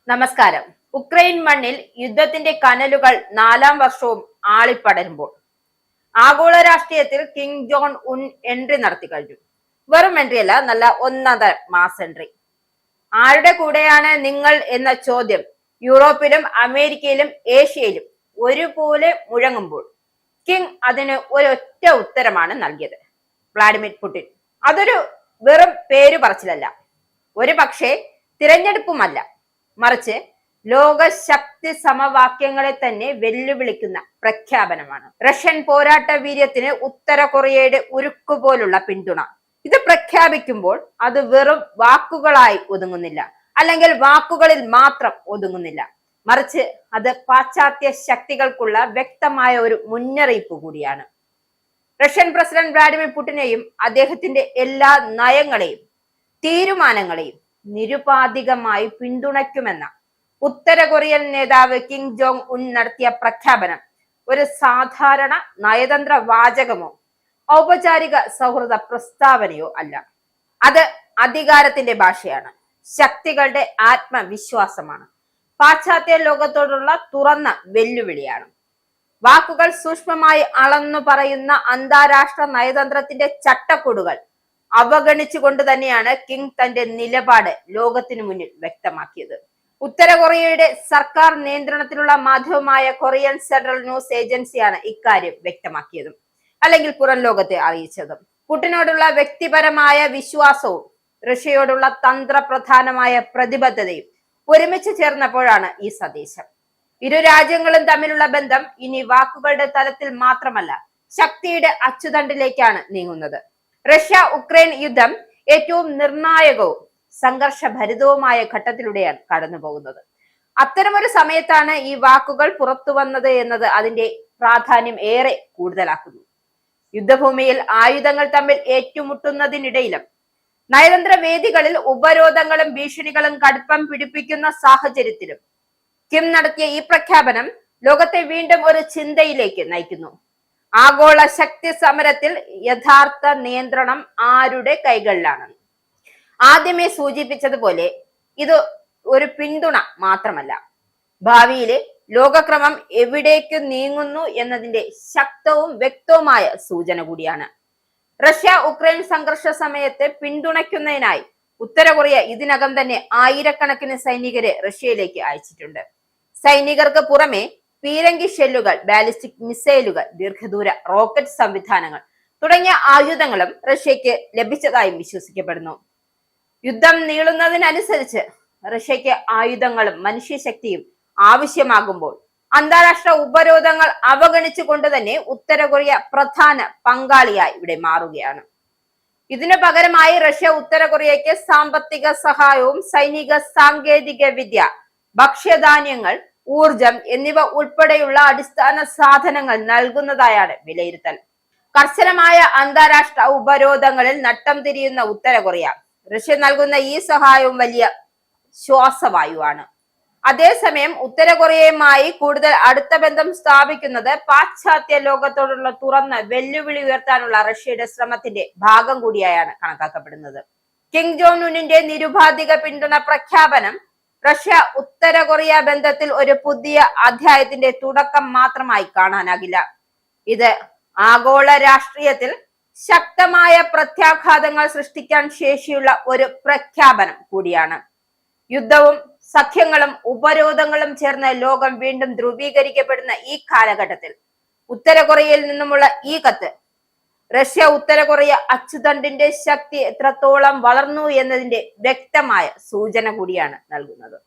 നമസ്കാരം. ഉക്രൈൻ മണ്ണിൽ യുദ്ധത്തിന്റെ കനലുകൾ 4ാം വർഷവും ആളിപ്പടരുമ്പോൾ ആഗോള രാഷ്ട്രീയത്തിൽ കിം ജോങ് ഉൻ എൻട്രി നടത്തി കഴിഞ്ഞു. വെറും എൻട്രി അല്ല, നല്ല ഒന്നര മാസ് എൻട്രി. ആരുടെ കൂടെയാണ് നിങ്ങൾ എന്ന ചോദ്യം യൂറോപ്പിലും അമേരിക്കയിലും ഏഷ്യയിലും ഒരുപോലെ മുഴങ്ങുമ്പോൾ കിം അതിന് ഒരൊറ്റ ഉത്തരമാണ് നൽകിയത്: വ്ളാഡിമിർ പുടിൻ. അതൊരു വെറും പേരു പറച്ചിലല്ല, ഒരു പക്ഷേ തിരഞ്ഞെടുപ്പുമല്ല, മറിച്ച് ലോക ശക്തി സമവാക്യങ്ങളെ തന്നെ വെല്ലുവിളിക്കുന്ന പ്രഖ്യാപനമാണ്. റഷ്യൻ പോരാട്ട വീര്യത്തിന് ഉത്തര കൊറിയയുടെ ഉരുക്കുപോലുള്ള പിന്തുണ. ഇത് പ്രഖ്യാപിക്കുമ്പോൾ അത് വെറും വാക്കുകളായി ഒതുങ്ങുന്നില്ല, അല്ലെങ്കിൽ വാക്കുകളിൽ മാത്രം ഒതുങ്ങുന്നില്ല, മറിച്ച് അത് പാശ്ചാത്യ ശക്തികൾക്കുള്ള വ്യക്തമായ ഒരു മുന്നറിയിപ്പ് കൂടിയാണ്. റഷ്യൻ പ്രസിഡന്റ് വ്ളാഡിമിർ പുടിനെയും അദ്ദേഹത്തിന്റെ എല്ലാ നയങ്ങളെയും തീരുമാനങ്ങളെയും നിരുപാധികമായി പിന്തുണയ്ക്കുമെന്ന ഉത്തര കൊറിയൻ നേതാവ് കിം ജോങ് ഉൻ നടത്തിയ പ്രഖ്യാപനം ഒരു സാധാരണ നയതന്ത്ര വാചകമോ ഔപചാരിക സൗഹൃദ പ്രസ്താവനയോ അല്ല. അത് അധികാരത്തിന്റെ ഭാഷയാണ്, ശക്തികളുടെ ആത്മവിശ്വാസമാണ്, പാശ്ചാത്യ ലോകത്തോടുള്ള തുറന്ന വെല്ലുവിളിയാണ്. വാക്കുകൾ സൂക്ഷ്മമായി അളന്നു പറയുന്ന അന്താരാഷ്ട്ര നയതന്ത്രത്തിന്റെ ചട്ടക്കൂടുകൾ അവഗണിച്ചുകൊണ്ട് തന്നെയാണ് കിം തന്റെ നിലപാട് ലോകത്തിനു മുന്നിൽ വ്യക്തമാക്കിയത്. ഉത്തര കൊറിയയുടെ സർക്കാർ നിയന്ത്രണത്തിലുള്ള മാധ്യമമായ കൊറിയൻ സെൻട്രൽ ന്യൂസ് ഏജൻസിയാണ് ഇക്കാര്യം വ്യക്തമാക്കിയതും, അല്ലെങ്കിൽ പുറം ലോകത്തെ അറിയിച്ചതും. പുടിനോടുള്ള വ്യക്തിപരമായ വിശ്വാസവും റഷ്യയോടുള്ള തന്ത്രപ്രധാനമായ പ്രതിബദ്ധതയും ഒരുമിച്ച് ചേർന്നപ്പോഴാണ് ഈ സന്ദേശം. ഇരു രാജ്യങ്ങളും തമ്മിലുള്ള ബന്ധം ഇനി വാക്കുകളുടെ തലത്തിൽ മാത്രമല്ല, ശക്തിയുടെ അച്ചുതണ്ടിലേക്കാണ് നീങ്ങുന്നത്. റഷ്യ ഉക്രൈൻ യുദ്ധം ഏറ്റവും നിർണായകവും സംഘർഷഭരിതവുമായ ഘട്ടത്തിലൂടെയാണ് കടന്നു പോകുന്നത്. അത്തരമൊരു സമയത്താണ് ഈ വാക്കുകൾ പുറത്തു വന്നത് എന്നത് അതിന്റെ പ്രാധാന്യം ഏറെ കൂടുതലാക്കുന്നു. യുദ്ധഭൂമിയിൽ ആയുധങ്ങൾ തമ്മിൽ ഏറ്റുമുട്ടുന്നതിനിടയിലും നയതന്ത്ര വേദികളിൽ ഉപരോധങ്ങളും ഭീഷണികളും കടുപ്പം പിടിപ്പിക്കുന്ന സാഹചര്യത്തിലും കിം നടത്തിയ ഈ പ്രഖ്യാപനം ലോകത്തെ വീണ്ടും ഒരു ചിന്തയിലേക്ക് നയിക്കുന്നു. ആഗോള ശക്തി സമരത്തിൽ യഥാർത്ഥ നിയന്ത്രണം ആരുടെ കൈകളിലാണ്? ആദ്യമേ സൂചിപ്പിച്ചതുപോലെ ഇത് ഒരു പിന്തുണ മാത്രമല്ല, ഭാവിയിലെ ലോകക്രമം എവിടേക്ക് നീങ്ങുന്നു എന്നതിന്റെ ശക്തവും വ്യക്തവുമായ സൂചന കൂടിയാണ്. റഷ്യ ഉക്രൈൻ സംഘർഷ സമയത്തെ പിന്തുണയ്ക്കുന്നതിനായി ഉത്തര കൊറിയ ഇതിനകം തന്നെ ആയിരക്കണക്കിന് സൈനികരെ റഷ്യയിലേക്ക് അയച്ചിട്ടുണ്ട്. സൈനികർക്ക് പുറമെ പീരങ്കി ഷെല്ലുകൾ, ബാലിസ്റ്റിക് മിസൈലുകൾ, ദീർഘദൂര റോക്കറ്റ് സംവിധാനങ്ങൾ തുടങ്ങിയ ആയുധങ്ങളും റഷ്യക്ക് ലഭിച്ചതായും വിശ്വസിക്കപ്പെടുന്നു. യുദ്ധം നീളുന്നതിനനുസരിച്ച് റഷ്യക്ക് ആയുധങ്ങളും മനുഷ്യശക്തിയും ആവശ്യമാകുമ്പോൾ അന്താരാഷ്ട്ര ഉപരോധങ്ങൾ അവഗണിച്ചുകൊണ്ട് തന്നെ ഉത്തര കൊറിയ പ്രധാന പങ്കാളിയായി ഇവിടെ മാറുകയാണ്. ഇതിനു പകരമായി റഷ്യ ഉത്തര കൊറിയയ്ക്ക് സാമ്പത്തിക സഹായവും സൈനിക സാങ്കേതിക വിദ്യ, ഭക്ഷ്യധാന്യങ്ങൾ, ഊർജം എന്നിവ ഉൾപ്പെടെയുള്ള അടിസ്ഥാന സാധനങ്ങൾ നൽകുന്നതായാണ് വിലയിരുത്തൽ. കർശനമായ അന്താരാഷ്ട്ര ഉപരോധങ്ങളിൽ നട്ടം തിരിയുന്ന ഉത്തര കൊറിയ റഷ്യ നൽകുന്ന ഈ സഹായവും വലിയ ശ്വാസവായുവാണ്. അതേസമയം ഉത്തര കൊറിയയുമായി കൂടുതൽ അടുത്ത ബന്ധം സ്ഥാപിക്കുന്നത് പാശ്ചാത്യ ലോകത്തോടുള്ള തുറന്ന വെല്ലുവിളി ഉയർത്താനുള്ള റഷ്യയുടെ ശ്രമത്തിന്റെ ഭാഗം കൂടിയായാണ് കണക്കാക്കപ്പെടുന്നത്. കിം ജോങ് ഉന്നിന്റെ നിരുപാധിക പിന്തുണ പ്രഖ്യാപനം റഷ്യ ഉത്തര കൊറിയ ബന്ധത്തിൽ ഒരു പുതിയ അധ്യായത്തിന്റെ തുടക്കം മാത്രമായി കാണാനാകില്ല. ഇത് ആഗോള രാഷ്ട്രീയത്തിൽ ശക്തമായ പ്രത്യാഘാതങ്ങൾ സൃഷ്ടിക്കാൻ ശേഷിയുള്ള ഒരു പ്രഖ്യാപനം കൂടിയാണ്. യുദ്ധവും സഖ്യങ്ങളും ഉപരോധങ്ങളും ചേർന്ന് ലോകം വീണ്ടും ധ്രുവീകരിക്കപ്പെടുന്ന ഈ കാലഘട്ടത്തിൽ ഉത്തര കൊറിയയിൽ നിന്നുമുള്ള ഈ കത്ത് റഷ്യ ഉത്തര കൊറിയ അച്ചുതണ്ടിന്റെ ശക്തി എത്രത്തോളം വളർന്നു എന്നതിന്റെ വ്യക്തമായ സൂചന കൂടിയാണ് നൽകുന്നത്.